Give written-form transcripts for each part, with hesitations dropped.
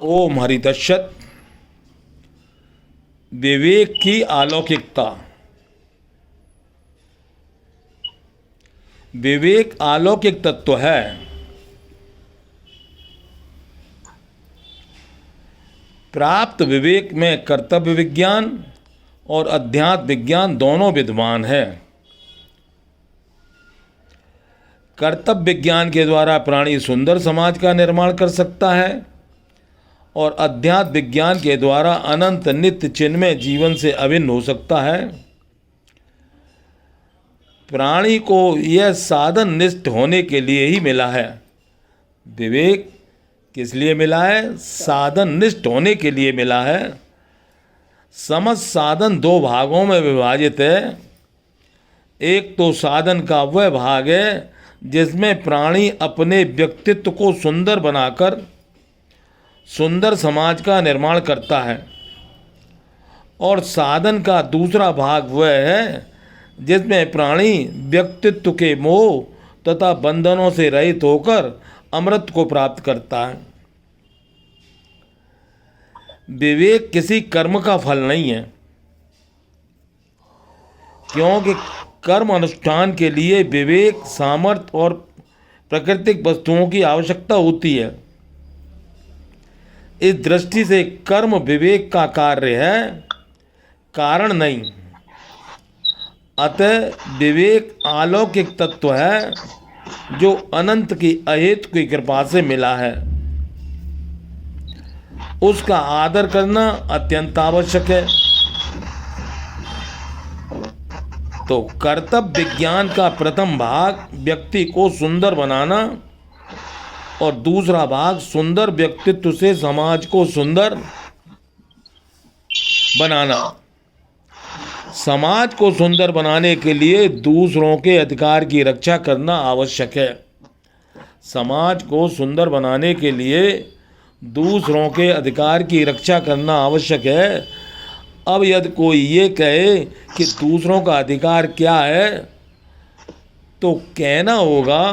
ओम हरिदशत। विवेक की अलौकिकता। विवेक अलौकिक तत्व है। प्राप्त विवेक में कर्तव्य विज्ञान और अध्यात्म विज्ञान दोनों विद्यमान है। कर्तव्य विज्ञान के द्वारा प्राणी सुंदर समाज का निर्माण कर सकता है और अध्यात्म विज्ञान के द्वारा अनंत नित्य चिन्मय जीवन से अभिन्न हो सकता है। प्राणी को यह साधन निष्ठ होने के लिए ही मिला है। विवेक किस लिए मिला है? साधन निष्ठ होने के लिए मिला है। समस्त साधन दो भागों में विभाजित है। एक तो साधन का वह भाग है जिसमें प्राणी अपने व्यक्तित्व को सुंदर बनाकर सुंदर समाज का निर्माण करता है, और साधन का दूसरा भाग वह है जिसमें प्राणी व्यक्तित्व के मोह तथा बंधनों से रहित होकर अमृत को प्राप्त करता है। विवेक किसी कर्म का फल नहीं है, क्योंकि कर्म अनुष्ठान के लिए विवेक, सामर्थ्य और प्राकृतिक वस्तुओं की आवश्यकता होती है। इस दृष्टि से कर्म विवेक का कार्य है, कारण नहीं। अतः विवेक अलौकिक तत्व है जो अनंत की अहेतु की कृपा से मिला है। उसका आदर करना अत्यंत आवश्यक है। तो कर्तव्य विज्ञान का प्रथम भाग व्यक्ति को सुंदर बनाना और दूसरा भाग सुंदर व्यक्तित्व से समाज को सुंदर बनाना। समाज को सुंदर बनाने के लिए दूसरों के अधिकार की रक्षा करना आवश्यक है। समाज को सुंदर बनाने के लिए दूसरों के अधिकार की रक्षा करना आवश्यक है। अब यदि कोई ये कहे कि दूसरों का अधिकार क्या है, तो कहना होगा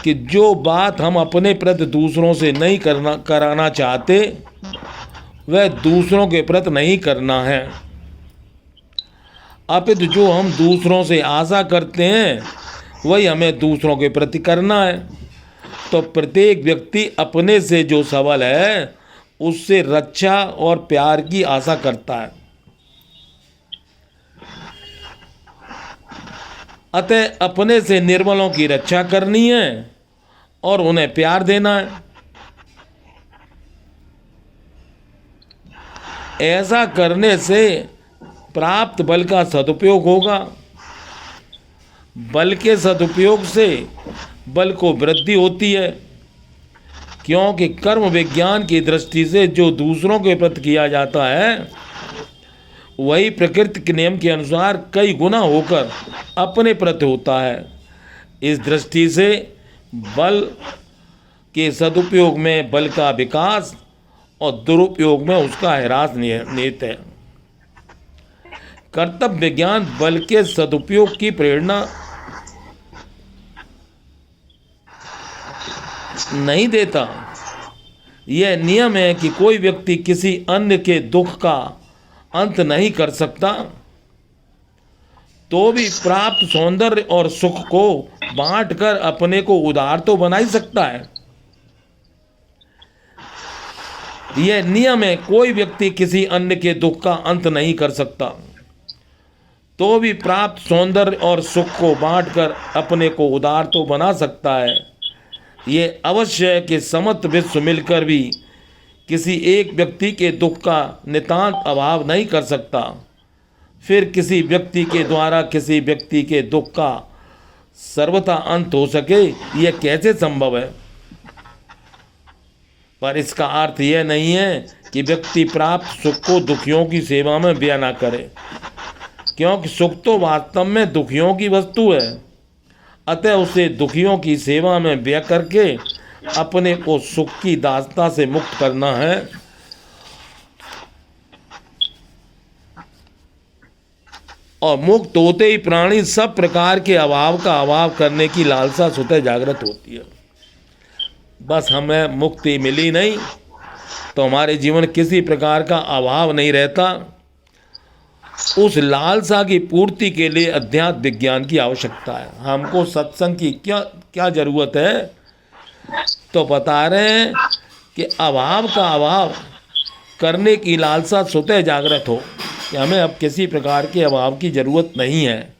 कि जो बात हम अपने प्रति दूसरों से नहीं कराना चाहते, वह दूसरों के प्रति नहीं करना है। अपितु जो हम दूसरों से आशा करते हैं वही हमें दूसरों के प्रति करना है। तो प्रत्येक व्यक्ति अपने से जो सबल है उससे रक्षा और प्यार की आशा करता है। अतः अपने से निर्बलों की रक्षा करनी है और उन्हें प्यार देना है। ऐसा करने से प्राप्त बल का सदुपयोग होगा। बल के सदुपयोग से बल को वृद्धि होती है, क्योंकि कर्म विज्ञान की दृष्टि से जो दूसरों के प्रति किया जाता है वही प्रकृति के नियम के अनुसार कई गुना होकर अपने प्रति होता है। इस दृष्टि से बल के सदुपयोग में बल का विकास और दुरुपयोग में उसका ह्रास निहित है। कर्तव्य विज्ञान बल के सदुपयोग की प्रेरणा नहीं देता। यह नियम है कि कोई व्यक्ति किसी अन्य के दुख का अंत नहीं कर सकता, तो भी प्राप्त सौंदर्य और सुख को बांटकर अपने को उदार तो बना ही सकता है। यह नियम है, कोई व्यक्ति किसी अन्य के दुख का अंत नहीं कर सकता, तो भी प्राप्त सौंदर्य और सुख को बांटकर अपने को उदार तो बना सकता है। ये अवश्य है कि समस्त विश्व मिलकर भी किसी एक व्यक्ति के दुख का नितांत अभाव नहीं कर सकता। फिर किसी व्यक्ति के द्वारा किसी व्यक्ति के दुख का सर्वथा अंत हो सके, यह कैसे संभव है? पर इसका अर्थ यह नहीं है कि व्यक्ति प्राप्त सुख को दुखियों की सेवा में व्यय न करे, क्योंकि सुख तो वास्तव में दुखियों की वस्तु है। अतः उसे दुखियों की सेवा में व्यय करके अपने को सुख की दासता से मुक्त करना है। और मुक्त होते ही प्राणी सब प्रकार के अभाव का अभाव करने की लालसा स्वतः जागृत होती है। बस हमें मुक्ति मिली नहीं तो हमारे जीवन किसी प्रकार का अभाव नहीं रहता। उस लालसा की पूर्ति के लिए अध्यात्म विज्ञान की आवश्यकता है। हमको सत्संग की क्या क्या ज़रूरत है? तो बता रहे हैं कि अभाव का अभाव करने की लालसा स्वतः जागृत हो कि हमें अब किसी प्रकार के अभाव की ज़रूरत नहीं है।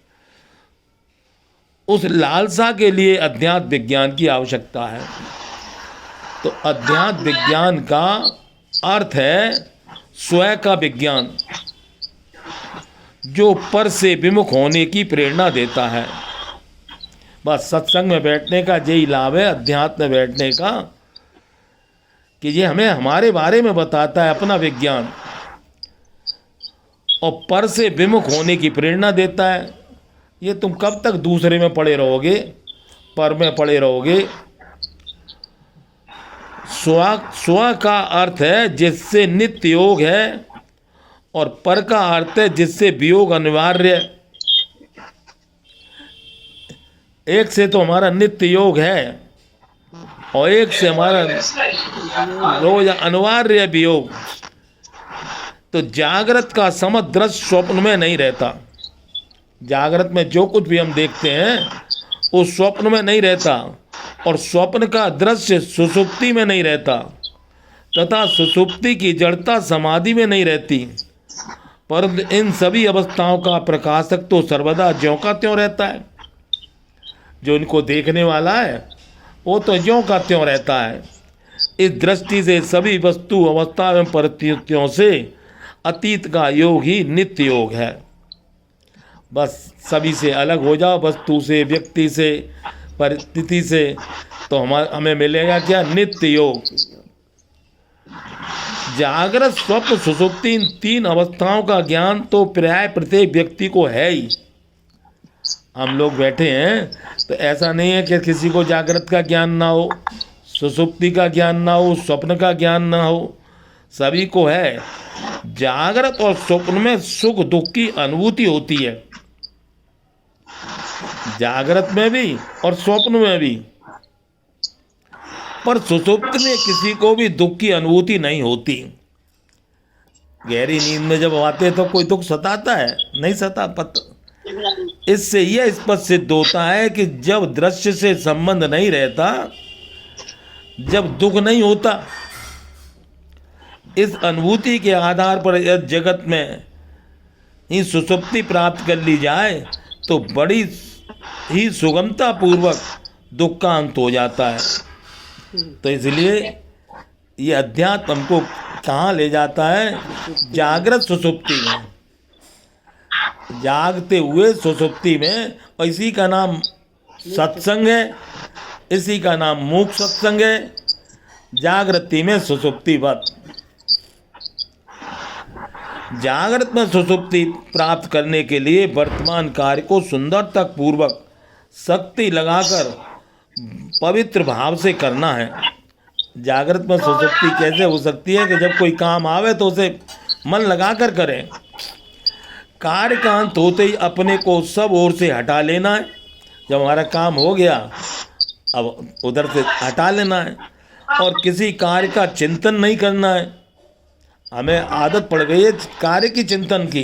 उस लालसा के लिए अध्यात्म विज्ञान की आवश्यकता है। तो अध्यात्म विज्ञान का अर्थ है स्वयं का विज्ञान, जो पर से विमुख होने की प्रेरणा देता है। बस सत्संग में बैठने का यही लाभ है, अध्यात्म में बैठने का, कि ये हमें हमारे बारे में बताता है अपना विज्ञान, और पर से विमुख होने की प्रेरणा देता है। ये तुम कब तक दूसरे में पड़े रहोगे, पर में पड़े रहोगे। स्व का अर्थ है जिससे नित्य योग है, और पर का अर्थ है जिससे वियोग अनिवार्य। एक से तो हमारा नित्य योग है और एक से हमारा रोज अनिवार्य वियोग। तो जागृत का समझ दृश्य स्वप्न में नहीं रहता। जागृत में जो कुछ भी हम देखते हैं वो स्वप्न में नहीं रहता, और स्वप्न का दृश्य सुषुप्ति में नहीं रहता, तथा सुषुप्ति की जड़ता समाधि में नहीं रहती। परंतु इन सभी अवस्थाओं का प्रकाशक तो सर्वदा ज्यों का त्यों रहता है। जो इनको देखने वाला है वो तो ज्यों का त्यों रहता है। इस दृष्टि से सभी वस्तु अवस्था एवं परिस्थितियों से अतीत का योग ही नित्य योग है। बस सभी से अलग हो जाओ, वस्तु से, व्यक्ति से, परिस्थिति से, तो हमें मिलेगा क्या? नित्य योग। जागृत, स्वप्न, सुषुप्ति, इन तीन अवस्थाओं का ज्ञान तो प्राय प्रत्येक व्यक्ति को है ही। हम लोग बैठे हैं तो ऐसा नहीं है कि किसी को जागृत का ज्ञान ना हो, सुषुप्ति का ज्ञान ना हो, स्वप्न का ज्ञान ना हो, सभी को है। जागृत और स्वप्न में सुख दुख की अनुभूति होती है, जागृत में भी और स्वप्न में भी। पर सुषुप्त में किसी को भी दुख की अनुभूति नहीं होती। गहरी नींद में जब आते तो कोई दुख सताता है? नहीं सता पता। इससे यह स्पष्ट सिद्ध होता है कि जब दृश्य से संबंध नहीं रहता, जब दुख नहीं होता, इस अनुभूति के आधार पर यदि जगत में ही सुषुप्ति प्राप्त कर ली जाए तो बड़ी ही सुगमता पूर्वक दुख का अंत हो जाता है। तो इसलिए ये अध्यात्म हमको कहाँ ले जाता है? जागृत सुषुप्ति में, जागते हुए सुषुप्ति में। और इसी का नाम सत्संग है, इसी का नाम मोक्ष सत्संग है। जागृति में सुषुप्तिवत। जागृत में सुषुप्ति प्राप्त करने के लिए वर्तमान कार्य को सुंदरता पूर्वक शक्ति लगाकर पवित्र भाव से करना है। जागृत में सुषुप्ति कैसे हो सकती है कि जब कोई काम आवे तो उसे मन लगाकर करें। कार्य का अंत होते ही अपने को सब ओर से हटा लेना है। जब हमारा काम हो गया अब उधर से हटा लेना है, और किसी कार्य का चिंतन नहीं करना है। हमें आदत पड़ गई है कार्य की चिंतन की,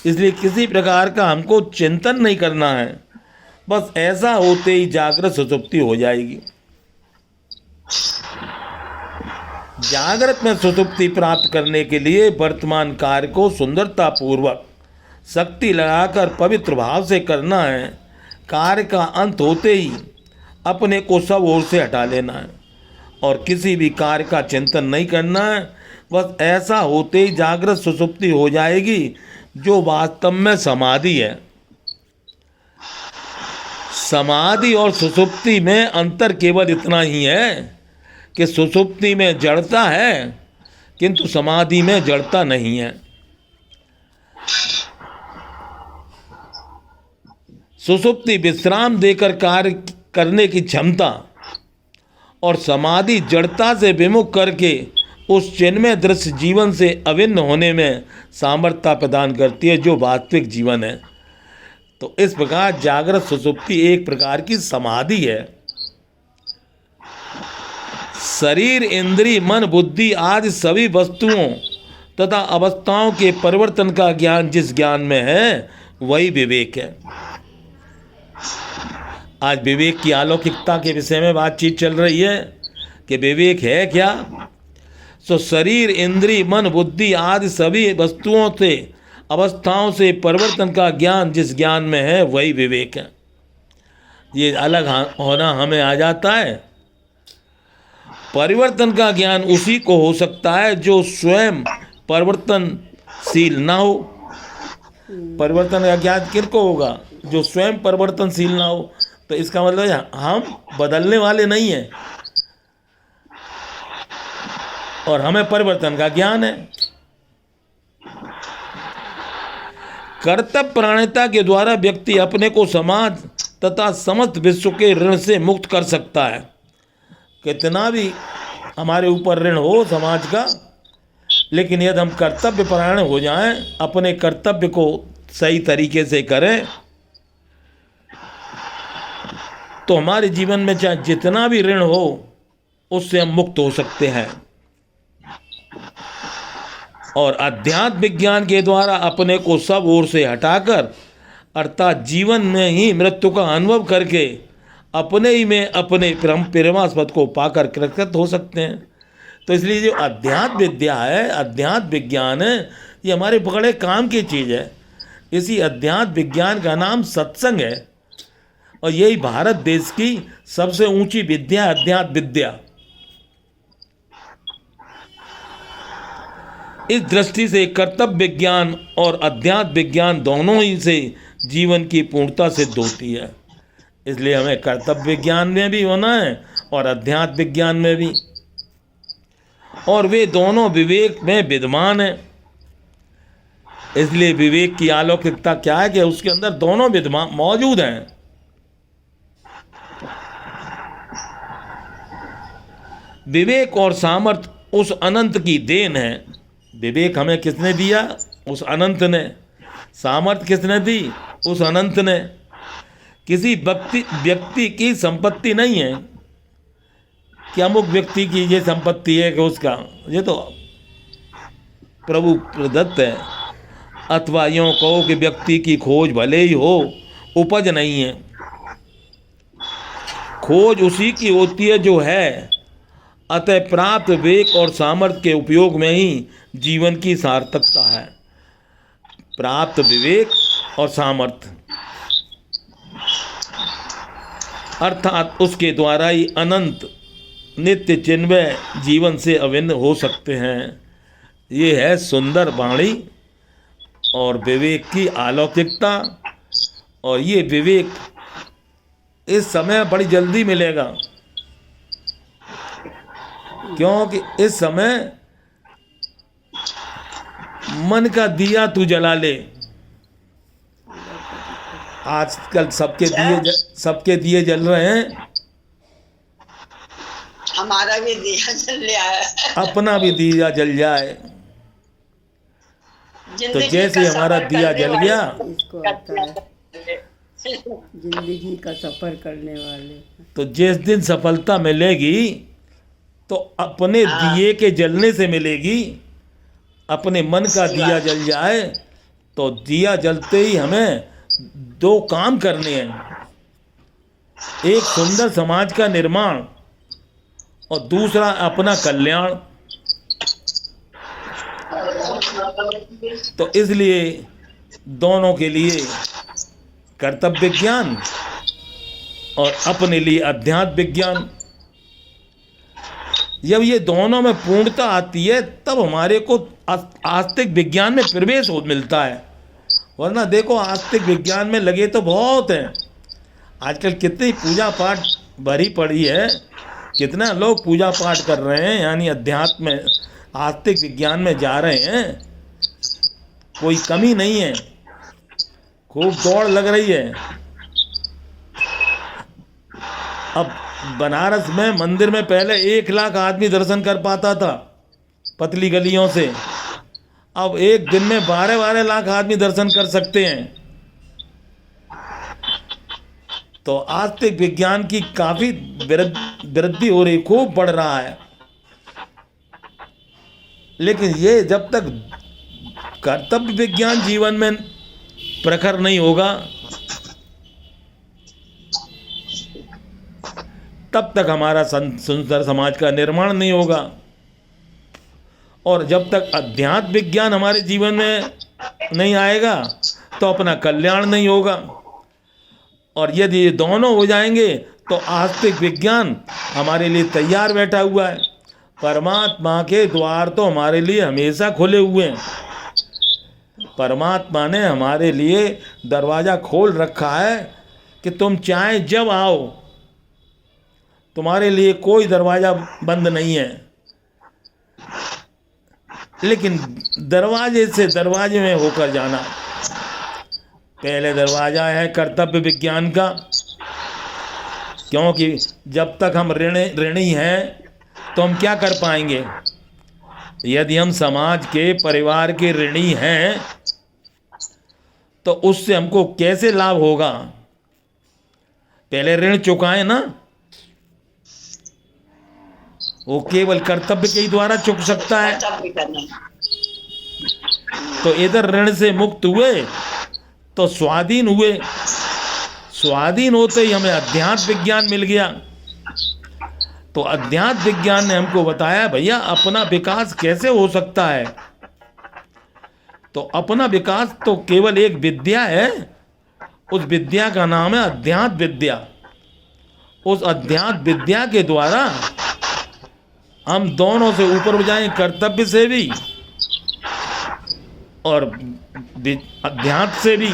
इसलिए किसी प्रकार का हमको चिंतन नहीं करना है। बस ऐसा होते ही जागृत सुषुप्ति हो जाएगी। जागृत में सुषुप्ति प्राप्त करने के लिए वर्तमान कार्य को सुंदरता पूर्वक शक्ति लगाकर पवित्र भाव से करना है। कार्य का अंत होते ही अपने को सब ओर से हटा लेना है और किसी भी कार्य का चिंतन नहीं करना है। बस ऐसा होते ही जागृत सुषुप्ति हो जाएगी, जो वास्तव में समाधि है। समाधि और सुषुप्ति में अंतर केवल इतना ही है कि सुषुप्ति में जड़ता है किंतु समाधि में जड़ता नहीं है। सुषुप्ति विश्राम देकर कार्य करने की क्षमता और समाधि जड़ता से विमुख करके उस चिन्मय दृश्य जीवन से अभिन्न होने में सामर्थ्य प्रदान करती है, जो वास्तविक जीवन है। तो इस प्रकार जागृत सुषुप्ति एक प्रकार की समाधि है। शरीर, इंद्रिय, मन, बुद्धि आदि सभी वस्तुओं तथा अवस्थाओं के परिवर्तन का ज्ञान जिस ज्ञान में है वही विवेक है। आज विवेक की अलौकिकता के विषय में बातचीत चल रही है कि विवेक है क्या। सो शरीर, इंद्रिय, मन, बुद्धि आदि सभी वस्तुओं से अवस्थाओं से परिवर्तन का ज्ञान जिस ज्ञान में है वही विवेक है। ये अलग होना हमें आ जाता है। परिवर्तन का ज्ञान उसी को हो सकता है जो स्वयं परिवर्तनशील ना हो। परिवर्तन का ज्ञान किसको होगा? जो स्वयं परिवर्तनशील ना हो। तो इसका मतलब है हम बदलने वाले नहीं हैं और हमें परिवर्तन का ज्ञान है। कर्तव्य परायणता के द्वारा व्यक्ति अपने को समाज तथा समस्त विश्व के ऋण से मुक्त कर सकता है। कितना भी हमारे ऊपर ऋण हो समाज का, लेकिन यदि हम कर्तव्य परायण हो जाएं, अपने कर्तव्य को सही तरीके से करें, तो हमारे जीवन में चाहे जितना भी ऋण हो उससे हम मुक्त हो सकते हैं। और अध्यात्म विज्ञान के द्वारा अपने को सब ओर से हटाकर अर्थात जीवन में ही मृत्यु का अनुभव करके अपने ही में अपने परमास्पद को पाकर कृतकृत हो सकते हैं। तो इसलिए जो अध्यात्म विद्या है, अध्यात्म विज्ञान है, ये हमारे बड़े काम की चीज़ है। इसी अध्यात्म विज्ञान का नाम सत्संग है और यही भारत देश की सबसे ऊंची विद्या है, अध्यात्म विद्या। इस दृष्टि से कर्तव्य विज्ञान और अध्यात्म विज्ञान दोनों ही से जीवन की पूर्णता सिद्ध होती है। इसलिए हमें कर्तव्य विज्ञान में भी होना है और अध्यात्म विज्ञान में भी, और वे दोनों विवेक में विद्यमान है। इसलिए विवेक की अलौकिकता क्या है कि उसके अंदर दोनों विद्यमान मौजूद हैं। विवेक और सामर्थ्य उस अनंत की देन है। विवेक हमें किसने दिया? उस अनंत ने। सामर्थ्य किसने दी? उस अनंत ने। किसी व्यक्ति की संपत्ति नहीं है कि अमुक व्यक्ति की ये संपत्ति है कि उसका, ये तो प्रभु प्रदत्त है। अथवा यूँ कहो कि व्यक्ति की खोज भले ही हो, उपज नहीं है। खोज उसी की होती है जो है। अतः प्राप्त विवेक और सामर्थ्य के उपयोग में ही जीवन की सार्थकता है। प्राप्त विवेक और सामर्थ्य अर्थात उसके द्वारा ही अनंत नित्य चिन्मय जीवन से अभिन्न हो सकते हैं। ये है सुंदर वाणी और विवेक की अलौकिकता। और ये विवेक इस समय बड़ी जल्दी मिलेगा, क्योंकि इस समय मन का दिया तू जला ले। आजकल सबके दिए जल रहे हैं। हमारा भी दिया जल गया है, अपना भी दिया जल जाए। तो जैसे हमारा दिया जल गया, इसको आता है जिंदगी का सफर करने वाले। तो जिस दिन सफलता मिलेगी तो अपने दिए के जलने से मिलेगी। अपने मन का दिया जल जाए तो दिया जलते ही हमें दो काम करने हैं। एक सुंदर समाज का निर्माण और दूसरा अपना कल्याण। तो इसलिए दोनों के लिए कर्तव्य विज्ञान और अपने लिए अध्यात्म विज्ञान, जब ये दोनों में पूर्णता आती है तब हमारे को आस्तिक विज्ञान में प्रवेश मिलता है। वरना देखो आस्तिक विज्ञान में लगे तो बहुत हैं। आजकल कितनी पूजा पाठ भरी पड़ी है, कितना लोग पूजा पाठ कर रहे हैं, यानी अध्यात्म में आस्तिक विज्ञान में जा रहे हैं। कोई कमी नहीं है, खूब दौड़ लग रही है। अब बनारस में मंदिर में पहले 1 लाख आदमी दर्शन कर पाता था पतली गलियों से। अब एक दिन में 12-12 लाख आदमी दर्शन कर सकते हैं। तो आस्तिक विज्ञान की काफ़ी वृद्धि हो रही, खूब बढ़ रहा है। लेकिन ये जब तक कर्तव्य विज्ञान जीवन में प्रखर नहीं होगा, तब तक हमारा सुंदर समाज का निर्माण नहीं होगा। और जब तक अध्यात्म विज्ञान हमारे जीवन में नहीं आएगा तो अपना कल्याण नहीं होगा। और यदि ये दोनों हो जाएंगे तो आस्तिक विज्ञान हमारे लिए तैयार बैठा हुआ है। परमात्मा के द्वार तो हमारे लिए हमेशा खुले हुए हैं। परमात्मा ने हमारे लिए दरवाज़ा खोल रखा है कि तुम चाहे जब आओ, तुम्हारे लिए कोई दरवाज़ा बंद नहीं है। लेकिन दरवाजे से दरवाजे में होकर जाना। पहले दरवाज़ा है कर्तव्य विज्ञान का, क्योंकि जब तक हम ऋणी हैं तो हम क्या कर पाएंगे। यदि हम समाज के, परिवार के ऋणी हैं तो उससे हमको कैसे लाभ होगा। पहले ऋण चुकाएं ना, वो केवल कर्तव्य के ही द्वारा चुक सकता है। तो इधर ऋण से मुक्त हुए तो स्वाधीन हुए। स्वाधीन होते ही हमें अध्यात्म विज्ञान मिल गया। तो अध्यात्म विज्ञान ने हमको बताया भैया अपना विकास कैसे हो सकता है। तो अपना विकास तो केवल एक विद्या है, उस विद्या का नाम है अध्यात्म विद्या। उस अध्यात्म विद्या के द्वारा हम दोनों से ऊपर हो जाएं, कर्तव्य से भी और अध्यात्म से भी।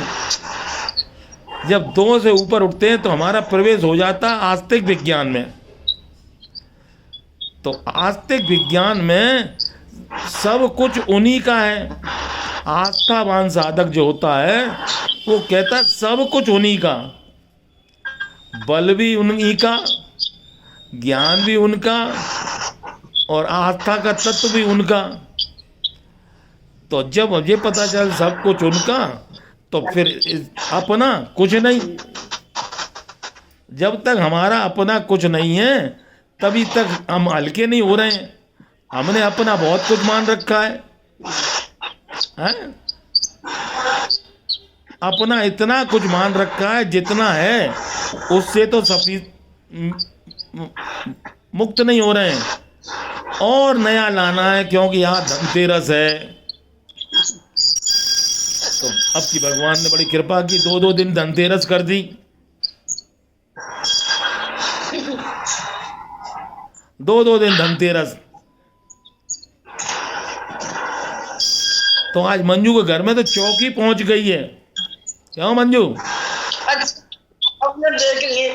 जब दो से ऊपर उठते हैं तो हमारा प्रवेश हो जाता है आस्तिक विज्ञान में। तो आस्तिक विज्ञान में सब कुछ उन्हीं का है। आस्थावान साधक जो होता है वो कहता है सब कुछ उन्हीं का, बल भी उन्हीं का, ज्ञान भी उनका और आस्था का तत्व भी उनका। तो जब मुझे पता चल सब कुछ उनका तो फिर अपना कुछ नहीं। जब तक हमारा अपना कुछ नहीं है तभी तक हम हल्के नहीं हो रहे हैं। हमने अपना बहुत कुछ मान रखा है, हैं? अपना इतना कुछ मान रखा है जितना है उससे तो मुक्त नहीं हो रहे हैं। और नया लाना है क्योंकि यहाँ धनतेरस है। तो अब की भगवान ने बड़ी कृपा की, 2-2 दिन धनतेरस कर दी। 2-2 दिन धनतेरस। तो आज मंजू के घर में तो चौकी पहुंच गई है। क्यों मंजू? अपने देख ली।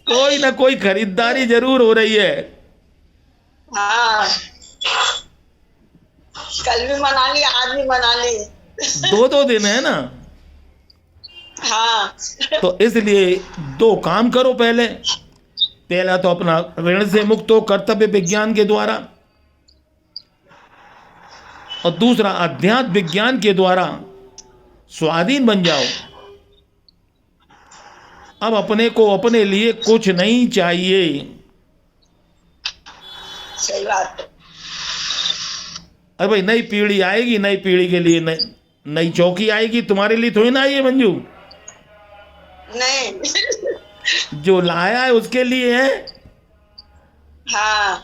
कोई ना कोई खरीदारी जरूर हो रही है। हाँ, कल भी मना ली, आज भी मना ली। 2-2 दिन है ना। हाँ। तो इसलिए 2 काम करो। पहला तो अपना ऋण से मुक्त हो कर्तव्य विज्ञान के द्वारा, और दूसरा अध्यात्म विज्ञान के द्वारा स्वाधीन बन जाओ। अब अपने को अपने लिए कुछ नहीं चाहिए। सही बात है। अरे भाई नई पीढ़ी आएगी, नई पीढ़ी के लिए नई चौकी आएगी, तुम्हारे लिए थोड़ी ना आई है मंजू। नहीं। जो लाया है उसके लिए है। हाँ,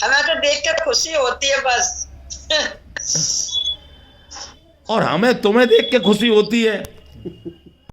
हमें तो देख के खुशी होती है बस। और हमें तुम्हें देख के खुशी होती है।